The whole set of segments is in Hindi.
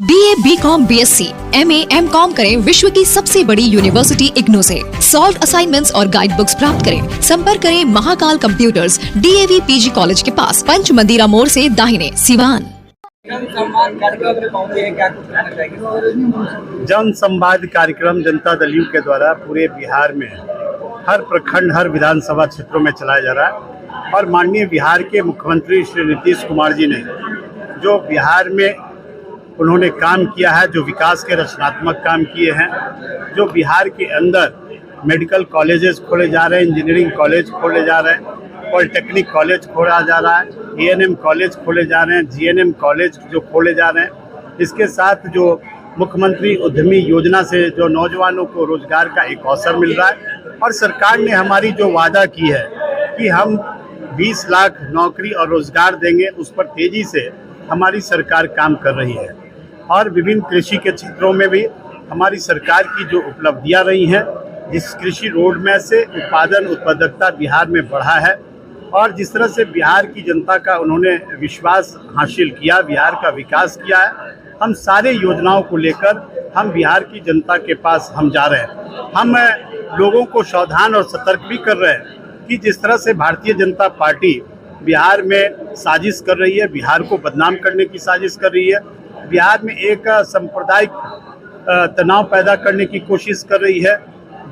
BA, BCom, BSc, MA, MCom करें विश्व की सबसे बड़ी यूनिवर्सिटी इग्नू से। सॉल्व असाइनमेंट्स और गाइड बुक्स प्राप्त करें। संपर्क करें Mahakal computers, DAV PG college के पास, पंच मंदिरा मोड़ से दाहिने, सिवान। जन संवाद कार्यक्रम जनता दल यू के द्वारा पूरे बिहार में हर प्रखंड, हर विधानसभा क्षेत्रों में चलाया जा रहा है। और माननीय बिहार के मुख्यमंत्री श्री नीतीश कुमार जी ने जो बिहार में उन्होंने काम किया है, जो विकास के रचनात्मक काम किए हैं, जो बिहार के अंदर मेडिकल कॉलेजेस खोले जा रहे हैं, इंजीनियरिंग कॉलेज खोले जा रहे हैं, पॉलिटेक्निक कॉलेज खोला जा रहा है, ANM कॉलेज खोले जा रहे हैं, GNM कॉलेज जो खोले जा रहे हैं। इसके साथ जो मुख्यमंत्री उद्यमी योजना से जो नौजवानों को रोजगार का एक अवसर मिल रहा है। और सरकार ने हमारी जो वादा की है कि हम 20 लाख नौकरी और रोजगार देंगे, उस पर तेजी से हमारी सरकार काम कर रही है। और विभिन्न कृषि के क्षेत्रों में भी हमारी सरकार की जो उपलब्धियां रही हैं, जिस कृषि रोड मैप से उत्पादकता बिहार में बढ़ा है और जिस तरह से बिहार की जनता का उन्होंने विश्वास हासिल किया, बिहार का विकास किया है, हम सारे योजनाओं को लेकर हम बिहार की जनता के पास हम जा रहे हैं। हम लोगों को सावधान और सतर्क भी कर रहे हैं कि जिस तरह से भारतीय जनता पार्टी बिहार में साजिश कर रही है, बिहार को बदनाम करने की साजिश कर रही है, बिहार में एक सांप्रदायिक तनाव पैदा करने की कोशिश कर रही है,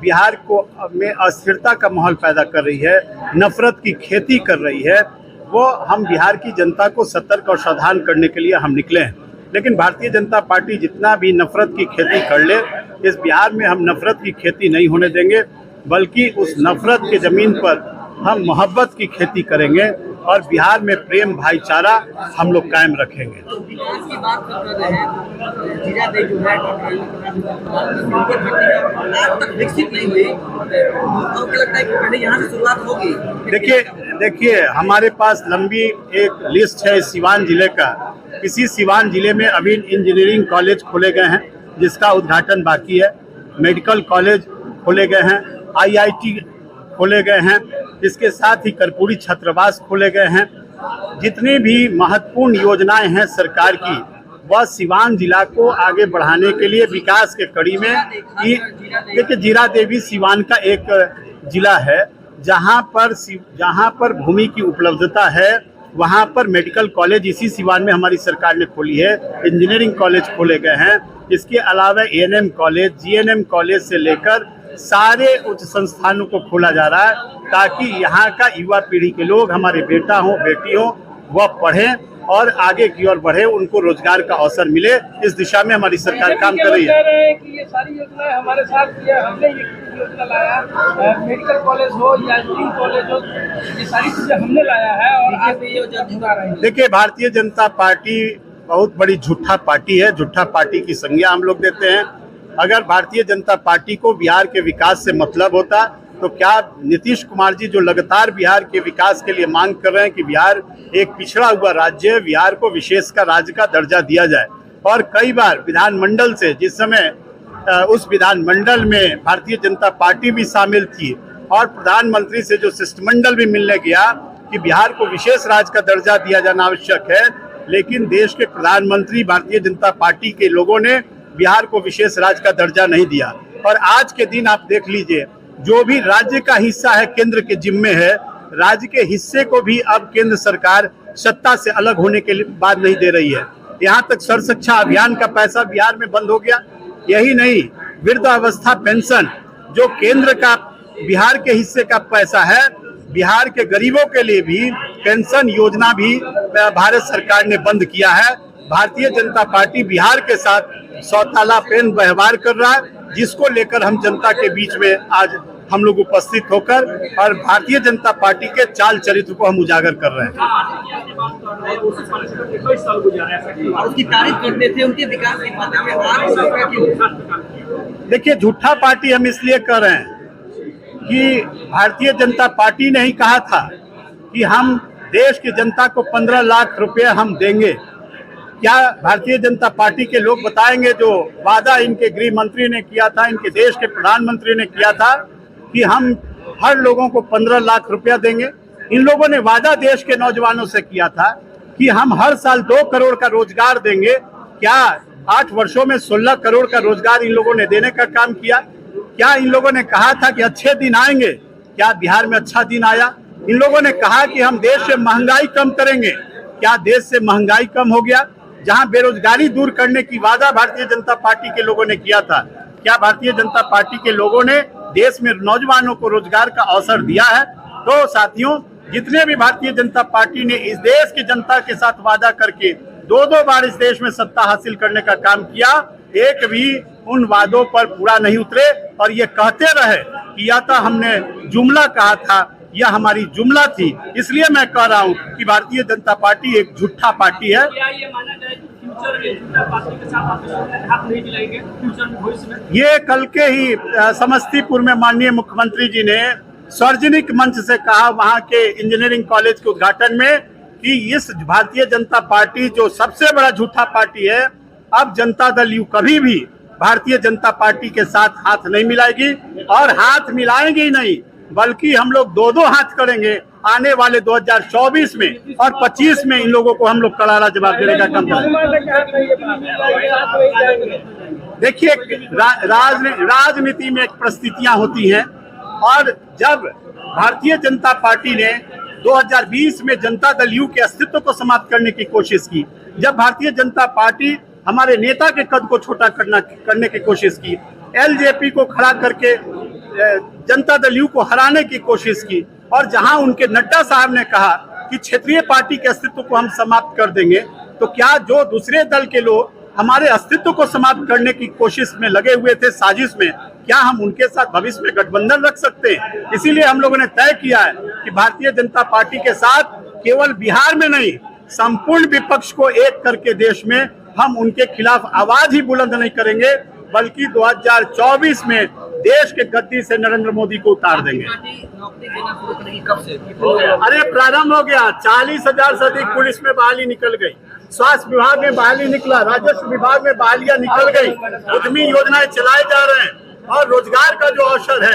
बिहार को में अस्थिरता का माहौल पैदा कर रही है, नफरत की खेती कर रही है, वो हम बिहार की जनता को सतर्क और सावधान करने के लिए हम निकले हैं। लेकिन भारतीय जनता पार्टी जितना भी नफरत की खेती कर ले, इस बिहार में हम नफरत की खेती नहीं होने देंगे, बल्कि उस नफरत के ज़मीन पर हम मोहब्बत की खेती करेंगे और बिहार में प्रेम भाईचारा हम लोग कायम रखेंगे। विकास की बात कर रहे हैं, जीरादेई जो है आज तक विकसित नहीं हुई, तो क्या लगता है कि पहले यहाँ से शुरुआत होगी? देखिए हमारे पास लंबी एक लिस्ट है सिवान जिले का। किसी सिवान जिले में अभी इंजीनियरिंग कॉलेज खोले गए हैं जिसका उद्घाटन बाकी है, मेडिकल कॉलेज खोले गए हैं, IIT खोले गए हैं, इसके साथ ही कर्पूरी छात्रावास खोले गए हैं। जितनी भी महत्वपूर्ण योजनाएं हैं सरकार की, वह सिवान जिला को आगे बढ़ाने के लिए विकास के कड़ी में देखिए जीरादेवी सिवान का एक जिला है जहां पर भूमि की उपलब्धता है, वहां पर मेडिकल कॉलेज इसी सिवान में हमारी सरकार ने खोली है, इंजीनियरिंग कॉलेज खोले गए हैं। इसके अलावा ANM कॉलेज, GNM कॉलेज से लेकर सारे उच्च संस्थानों को खोला जा रहा है ताकि यहाँ का युवा पीढ़ी के लोग, हमारे बेटा हो बेटी हो, वह पढ़ें और आगे की ओर बढ़े, उनको रोजगार का अवसर मिले। इस दिशा में हमारी सरकार काम कर रही है। कि ये सारी योजनाएं हमारे साथ किया, हमने ये योजना लाया, मेडिकल कॉलेज हो या इंजीनियरिंग कॉलेज हो, ये सारी चीजें हमने लाया है और आज ये योजना जुड़ा रही है। देखिए भारतीय जनता पार्टी बहुत बड़ी झूठा पार्टी है, झूठा पार्टी की संज्ञा हम लोग देते हैं। अगर भारतीय जनता पार्टी को बिहार के विकास से मतलब होता तो क्या नीतीश कुमार जी जो लगातार बिहार के विकास के लिए मांग कर रहे हैं कि बिहार एक पिछड़ा हुआ राज्य है, बिहार को विशेष का राज्य का दर्जा दिया जाए, और कई बार विधानमंडल से, जिस समय उस विधानमंडल में भारतीय जनता पार्टी भी शामिल थी और प्रधानमंत्री से जो शिष्टमंडल भी मिलने गया कि बिहार को विशेष राज्य का दर्जा दिया जाना आवश्यक है, लेकिन देश के प्रधानमंत्री भारतीय जनता पार्टी के लोगों ने बिहार को विशेष राज्य का दर्जा नहीं दिया। और आज के दिन आप देख लीजिए, जो भी राज्य का हिस्सा है केंद्र के जिम्मे है, राज्य के हिस्से को भी अब केंद्र सरकार सत्ता से अलग होने के बाद नहीं दे रही है। यहाँ तक सर्व शिक्षा अभियान का पैसा बिहार में बंद हो गया। यही नहीं, वृद्धावस्था पेंशन जो केंद्र का बिहार के हिस्से का पैसा है, बिहार के गरीबों के लिए भी पेंशन योजना भी भारत सरकार ने बंद किया है। भारतीय जनता पार्टी बिहार के साथ सौतालापेन व्यवहार कर रहा है, जिसको लेकर हम जनता के बीच में आज हम लोग उपस्थित होकर और भारतीय जनता पार्टी के चाल चरित्र को हम उजागर कर रहे हैं। उसकी तारीफ करते थे, उनके विकास की बातें। देखिए झूठा पार्टी हम इसलिए कर रहे हैं कि भारतीय जनता पार्टी ने ही कहा था कि हम देश की जनता को 15 लाख रुपए हम देंगे। क्या भारतीय जनता पार्टी के लोग बताएंगे जो वादा इनके गृह मंत्री ने किया था, इनके देश के प्रधानमंत्री ने किया था कि हम हर लोगों को 15 लाख रुपया देंगे? इन लोगों ने वादा देश के नौजवानों से किया था कि हम हर साल 2 करोड़ का रोजगार देंगे। क्या 8 वर्षों में 16 करोड़ का रोजगार इन लोगों ने देने का काम किया। क्या इन लोगों ने कहा था कि अच्छे दिन आएंगे? क्या बिहार में अच्छा दिन आया? इन लोगों ने कहा कि हम देश से महंगाई कम करेंगे। क्या देश से महंगाई कम हो गया? जहां बेरोजगारी दूर करने की वादा भारतीय जनता पार्टी के लोगों ने किया था, क्या भारतीय जनता पार्टी के लोगों ने देश में नौजवानों को रोजगार का अवसर दिया है? तो साथियों, जितने भी भारतीय जनता पार्टी ने इस देश की जनता के साथ वादा करके 2-2 बार इस देश में सत्ता हासिल करने का काम किया, एक भी उन वादों पर पूरा नहीं उतरे और ये कहते रहे कि या तो हमने जुमला कहा था या हमारी जुमला थी। इसलिए मैं कह रहा हूँ कि भारतीय जनता पार्टी एक झूठा पार्टी है। क्या ये माना जाए कि फ्यूचर में झूठा पार्टी के साथ आप हाथ नहीं मिलाएंगे फ्यूचर में, भविष्य में? ये कल के ही समस्तीपुर में माननीय मुख्यमंत्री जी ने सार्वजनिक मंच से कहा वहां के इंजीनियरिंग कॉलेज के उद्घाटन में कि इस भारतीय जनता पार्टी जो सबसे बड़ा झूठा पार्टी है, अब जनता दल यू कभी भी भारतीय जनता पार्टी के साथ हाथ नहीं मिलाएगी और हाथ मिलाएंगे ही नहीं, बल्कि हम लोग 2-2 हाथ करेंगे आने वाले 2024 में और 25 में इन लोगों को हम लोग करारा जवाब देने का काम करेंगे। देखिए, राजनीति में एक परिस्थितियां होती हैं और जब भारतीय जनता पार्टी ने 2020 में जनता दल यू के अस्तित्व को समाप्त करने की कोशिश की, जब भारतीय जनता पार्टी हमारे नेता के कद को छोटा करने की कोशिश की, एलजेपी को खड़ा करके जनता दल यू को हराने की कोशिश की और जहां उनके नड्डा साहब ने कहा कि क्षेत्रीय पार्टी के अस्तित्व को हम समाप्त कर देंगे, तो क्या जो दूसरे दल के लोग हमारे अस्तित्व को समाप्त करने की कोशिश में लगे हुए थे, साजिश में, क्या हम उनके साथ भविष्य में गठबंधन रख सकते हैं? इसीलिए हम लोगों ने तय किया है कि भारतीय जनता पार्टी के साथ केवल बिहार में नहीं, संपूर्ण विपक्ष को एक करके देश में हम उनके खिलाफ आवाज ही बुलंद नहीं करेंगे, बल्कि 2024 में देश के गद्दी से नरेंद्र मोदी को उतार देंगे। नौकरी देना शुरू करेगी कब से? अरे प्रारंभ हो गया। 40,000 से अधिक पुलिस में बहाली निकल गई, स्वास्थ्य विभाग में बहाली निकला, राजस्व विभाग में बहालियां निकल गई, उद्यमी योजनाएं चलाए जा रहे हैं और रोजगार का जो अवसर है